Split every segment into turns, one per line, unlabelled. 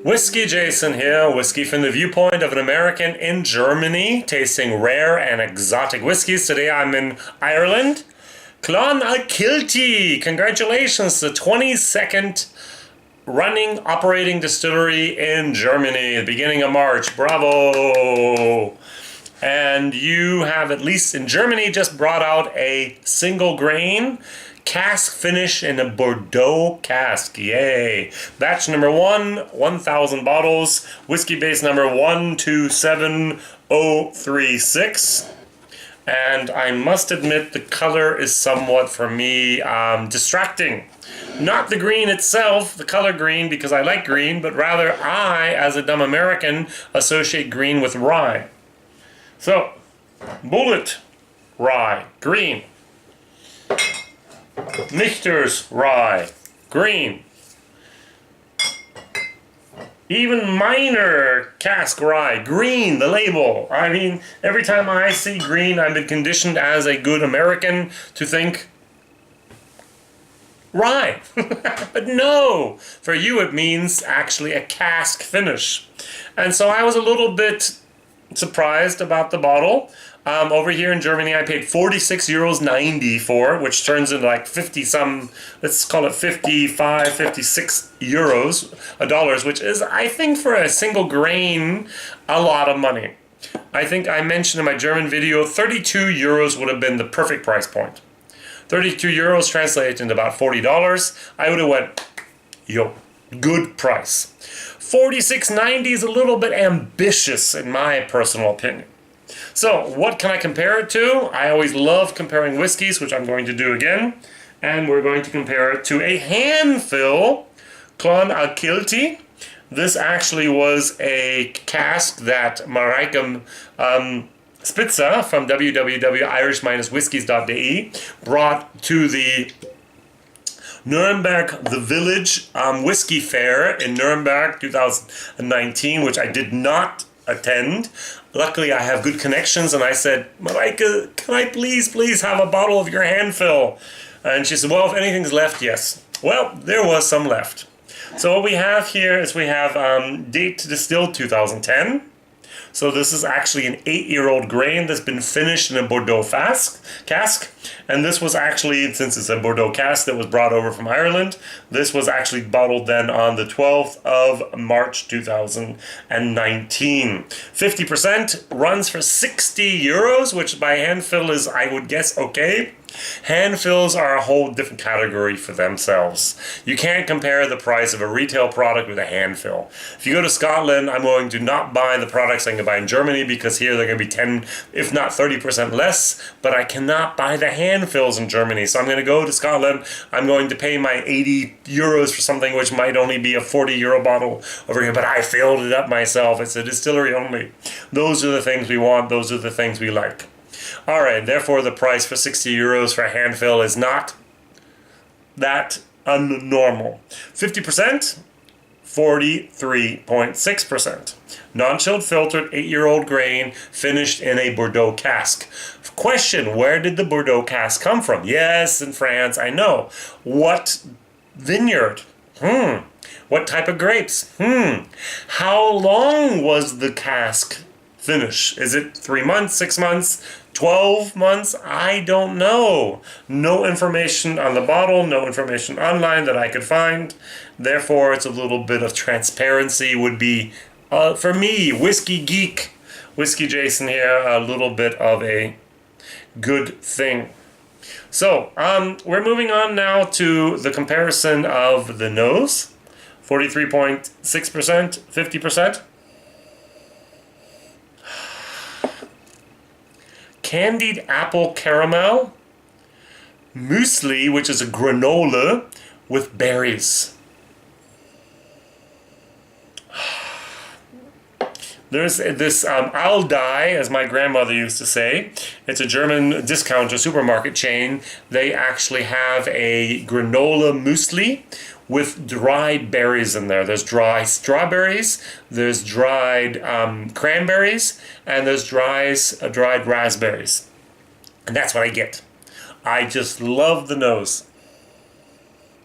Whiskey Jason here, whiskey from the viewpoint of an American in Germany, tasting rare and exotic whiskeys. Today I'm in Ireland, Clonakilty. Congratulations, the 22nd running operating distillery in Germany, the beginning of March. Bravo! And you have, at least in Germany, just brought out a single grain cask finish in a Bordeaux cask. Yay! Batch number 1,000 bottles. Whiskey base number 127036. And I must admit the color is somewhat, for me, distracting. Not the green itself, the color green, because I like green, but rather I, as a dumb American, associate green with rye. So, Bullet, rye, green. Michter's rye, green. Even minor cask rye, green, the label. I mean, every time I see green, I've been conditioned as a good American to think rye. But no, for you it means actually a cask finish. And so I was a little bit surprised about the bottle. Over here in Germany, I paid €46.90 for it, which turns into like 50 some, let's call it 55, 56 euros, dollars, which is, I think, for a single grain, a lot of money. I think I mentioned in my German video, 32 euros would have been the perfect price point. 32 euros translates into about $40. I would have went, yo, good price. $46.90 is a little bit ambitious in my personal opinion. So, what can I compare it to? I always love comparing whiskeys, which I'm going to do again. And we're going to compare it to a hand-fill Clonakilty. This actually was a cask that Marijke Spitzer from www.irish-whiskies.de brought to the Nuremberg, the Village Whiskey Fair in Nuremberg 2019, which I did not attend. Luckily, I have good connections, and I said, Marijke, can I please have a bottle of your hand fill? And she said, well, if anything's left, yes. Well, there was some left. So what we have here is we have date distilled 2010. So this is actually an 8-year-old grain that's been finished in a Bordeaux cask. And this was actually, since it's a Bordeaux cask that was brought over from Ireland, this was actually bottled then on the 12th of March 2019. 50% runs for 60 euros, which by hand fill is, I would guess, okay. Hand fills are a whole different category for themselves. You can't compare the price of a retail product with a hand fill. If you go to Scotland, I'm going to not buy the products I can buy in Germany, because here they're going to be 10, if not 30% less, but I cannot buy the hand fills in Germany. So I'm going to go to Scotland, I'm going to pay my 80 euros for something which might only be a 40 euro bottle over here, but I filled it up myself. It's a distillery only. Those are the things we want, those are the things we like. Alright, therefore the price for 60 euros for a hand fill is not that unnormal. 50%, 43.6%. Non-chilled filtered 8-year-old grain finished in a Bordeaux cask. Question, where did the Bordeaux cask come from? Yes, in France, I know. What vineyard? What type of grapes? How long was the cask finish? Is it 3 months, 6 months, 12 months? I don't know. No information on the bottle, no information online that I could find. Therefore, it's a little bit of transparency would be, for me, whiskey geek, Whiskey Jason here, a little bit of a good thing. So, we're moving on now to the comparison of the nose. 43.6%, 50%. Candied apple caramel, muesli, which is a granola with berries. There's this Aldi, as my grandmother used to say. It's a German discounter supermarket chain. They actually have a granola muesli with dried berries in there. There's dry strawberries, there's dried cranberries, and there's dried raspberries. And that's what I get. I just love the nose.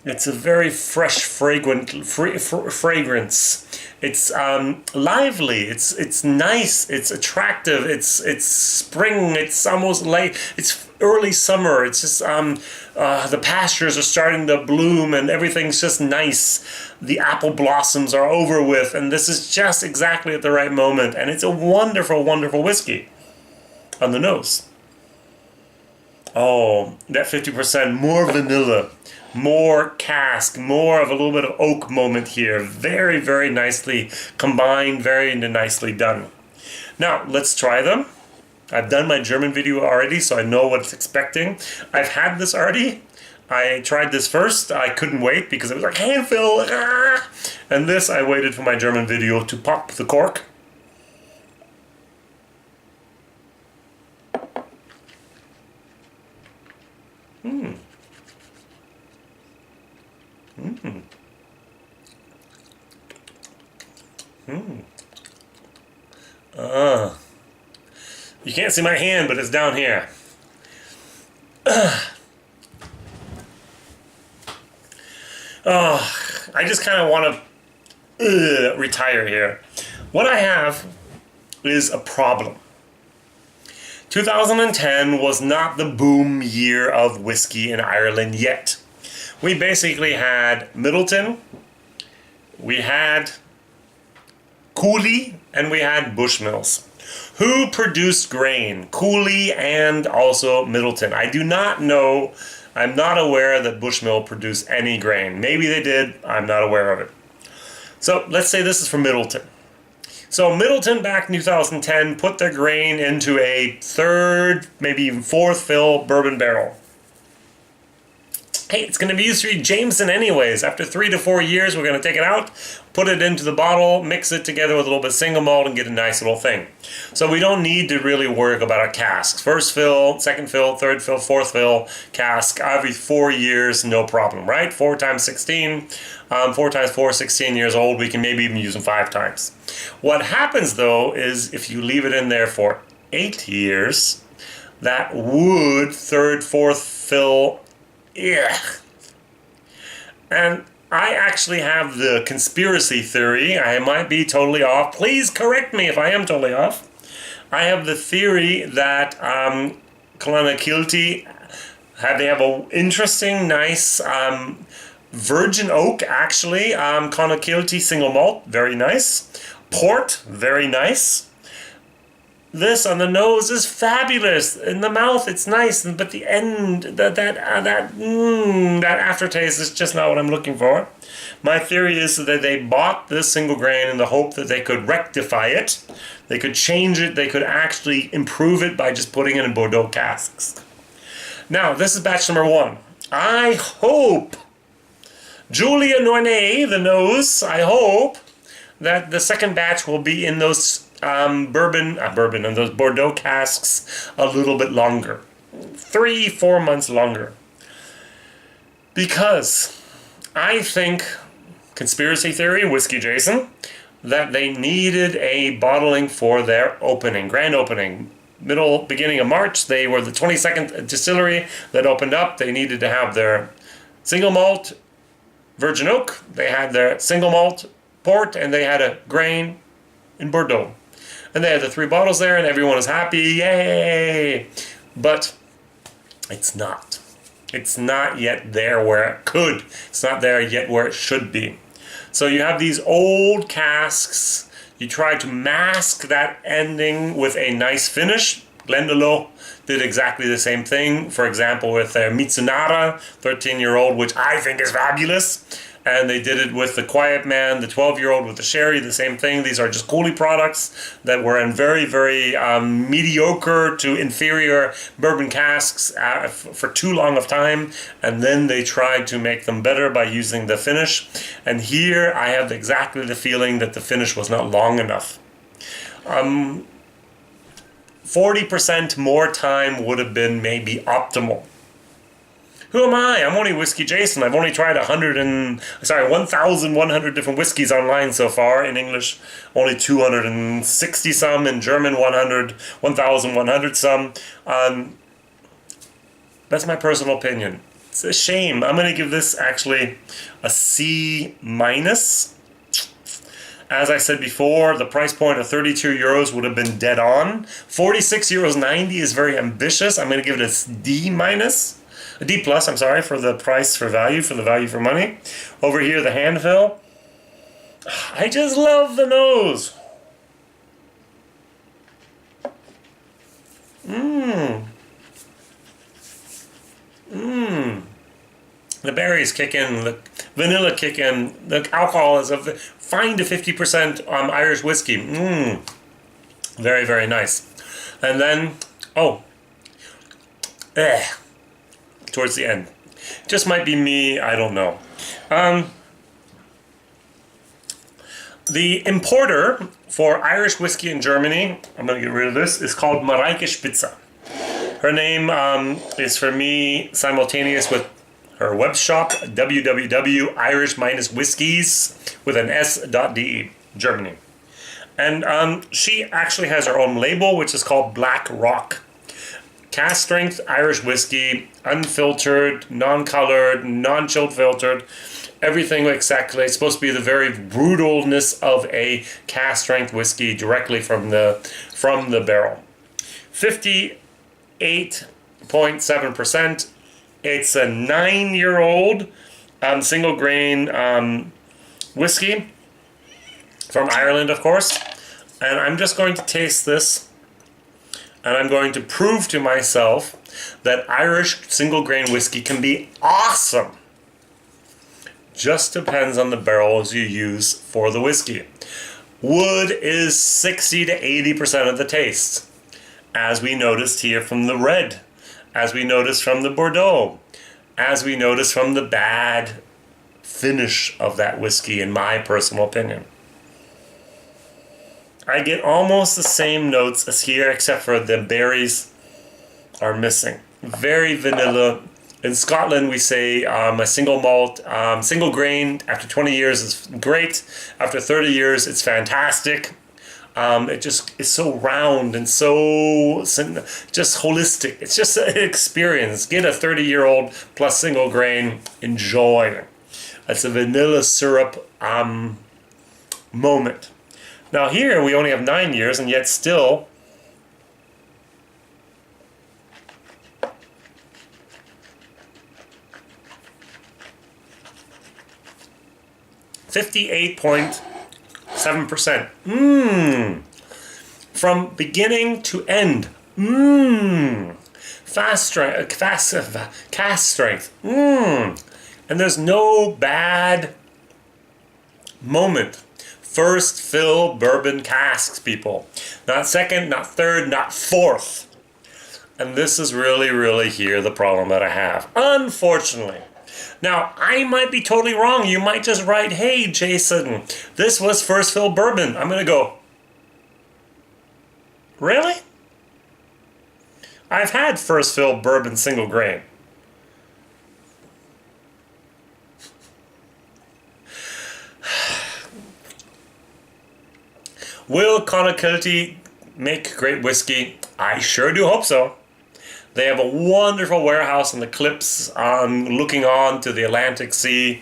It's a very fresh, fragrance. It's lively. It's nice. It's attractive. It's spring. It's almost late. It's early summer. It's just the pastures are starting to bloom and everything's just nice. The apple blossoms are over with, and this is just exactly at the right moment. And it's a wonderful, wonderful whiskey on the nose. Oh, that 50% more vanilla, more cask, more of a little bit of oak moment here. Very, very nicely combined, very nicely done. Now, let's try them. I've done my German video already, so I know what it's expecting. I've had this already. I tried this first. I couldn't wait because it was like, hey, Phil. Ah! And this, I waited for my German video to pop the cork. Mm. Mm. Mm. You can't see my hand, but it's down here. I just kind of want to retire here. What I have is a problem. 2010 was not the boom year of whiskey in Ireland yet. We basically had Middleton, we had Cooley, and we had Bushmills. Who produced grain? Cooley and also Middleton. I do not know. I'm not aware that Bushmill produced any grain. Maybe they did. I'm not aware of it. So let's say this is from Middleton. So Middleton back in 2010 put their grain into a third, maybe even fourth fill bourbon barrel. Hey, it's going to be used for Jameson anyways. After 3 to 4 years, we're going to take it out, put it into the bottle, mix it together with a little bit of single malt, and get a nice little thing. So we don't need to really worry about our casks. First fill, second fill, third fill, fourth fill, cask, every 4 years, no problem, right? 4 times 16, 4 times 4, 16 years old. We can maybe even use them 5 times. What happens, though, is if you leave it in there for 8 years, that wood, third, fourth fill, yeah. And I actually have the conspiracy theory. I might be totally off. Please correct me if I am totally off. I have the theory that Clonakilty they have an interesting, nice virgin oak, actually. Clonakilty single malt, very nice. Port, very nice. This on the nose is fabulous. In the mouth, it's nice, but the end, that aftertaste is just not what I'm looking for. My theory is that they bought this single grain in the hope that they could rectify it, they could change it, they could actually improve it by just putting it in Bordeaux casks. Now, this is batch number 1. I hope, Julia Nornay, the nose, I hope that the second batch will be in those bourbon and those Bordeaux casks a little bit longer. 3-4 months longer. Because I think, conspiracy theory, WhiskyJason, that they needed a bottling for their opening, grand opening. Beginning of March, they were the 22nd distillery that opened up. They needed to have their single malt virgin oak, they had their single malt port, and they had a grain in Bordeaux. And they had the 3 bottles there, and everyone was happy, yay! But it's not. It's not yet there where it could. It's not there yet where it should be. So you have these old casks. You try to mask that ending with a nice finish. Glendalough did exactly the same thing. For example, with their Mitsunara 13-year-old, which I think is fabulous. And they did it with the Quiet Man, the 12-year-old with the Sherry, the same thing. These are just Cooley products that were in very, very mediocre to inferior bourbon casks for too long of time. And then they tried to make them better by using the finish. And here I have exactly the feeling that the finish was not long enough. 40% more time would have been maybe optimal. Who am I? I'm only WhiskyJason. I've only tried 1,100 different whiskeys online so far. In English, only 260 some. In German, 1,100 some. That's my personal opinion. It's a shame. I'm going to give this actually a C-. As I said before, the price point of 32 euros would have been dead on. 46.90 euros is very ambitious. I'm going to give it a D minus. A D plus, I'm sorry, for the price for the value for money. Over here, the hand fill. I just love the nose. The berries kick in, the vanilla kick in, the alcohol is of fine to 50% Irish whiskey. Very, very nice. And then, towards the end. Just might be me, I don't know. The importer for Irish whiskey in Germany, I'm going to get rid of this, is called Mareike Spitzer. Her name is for me simultaneous with her web shop, www.irish-whiskies with an s.de, Germany. And she actually has her own label, which is called Black Rock. Cask strength Irish whiskey, unfiltered, non-colored, non-chilled filtered, everything exactly. It's supposed to be the very brutalness of a cask strength whiskey directly from the barrel. 58.7%. It's a 9-year-old single grain whiskey from Ireland, of course. And I'm just going to taste this, and I'm going to prove to myself that Irish single grain whiskey can be awesome. Just depends on the barrels you use for the whiskey. Wood is 60 to 80% of the taste, as we noticed here from the red, as we noticed from the Bordeaux, as we noticed from the bad finish of that whiskey, in my personal opinion. I get almost the same notes as here, except for the berries are missing. Very vanilla. In Scotland, we say a single malt, single grain after 20 years is great. After 30 years, it's fantastic. It just is so round and so just holistic. It's just an experience. Get a 30-year-old plus single grain. Enjoy. It's a vanilla syrup moment. Now here we only have 9 years, and yet still .7%. From beginning to end. Cask strength. And there's no bad moment. First fill bourbon casks, people. Not second, not third, not fourth. And this is really, really here the problem that I have. Unfortunately. Now, I might be totally wrong. You might just write, hey, Jason, this was first fill bourbon. I'm going to go, really? I've had first fill bourbon single grain. Will Clonakilty make great whiskey? I sure do hope so. They have a wonderful warehouse in the cliffs looking on to the Atlantic Sea.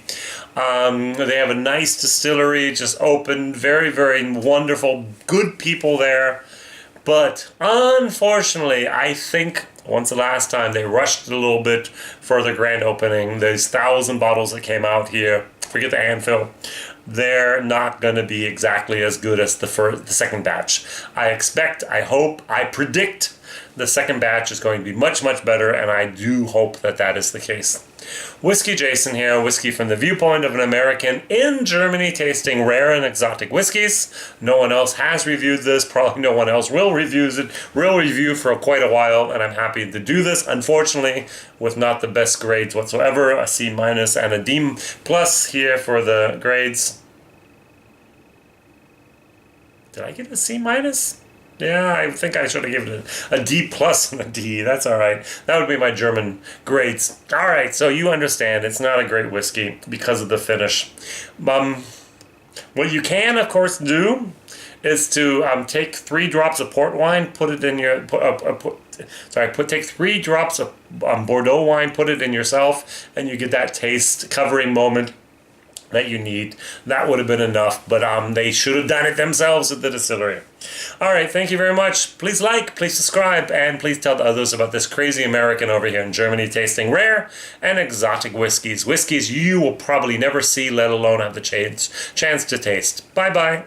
They have a nice distillery just opened. Very, very wonderful, good people there. But unfortunately, I think once the last time they rushed it a little bit for the grand opening. There's 1,000 bottles that came out here. Forget the Anfield. They're not going to be exactly as good as the second batch. I expect, I hope, I predict the second batch is going to be much, much better, and I do hope that that is the case. WhiskyJason here, whiskey from the viewpoint of an American in Germany tasting rare and exotic whiskeys. No one else has reviewed this, probably no one else will review for quite a while, and I'm happy to do this. Unfortunately, with not the best grades whatsoever, a C- and a D+ here for the grades. Did I get a C-? Yeah, I think I should have given it a D+ and a D. That's all right. That would be my German grades. All right, so you understand it's not a great whiskey because of the finish. What you can, of course, do is to take 3 drops of port wine, put it in your take 3 drops of Bordeaux wine, put it in yourself, and you get that taste covering moment that you need. That would have been enough, but they should have done it themselves at the distillery. All right, thank you very much. Please like, please subscribe, and please tell others about this crazy American over here in Germany tasting rare and exotic whiskeys. Whiskeys you will probably never see, let alone have the chance to taste. Bye-bye.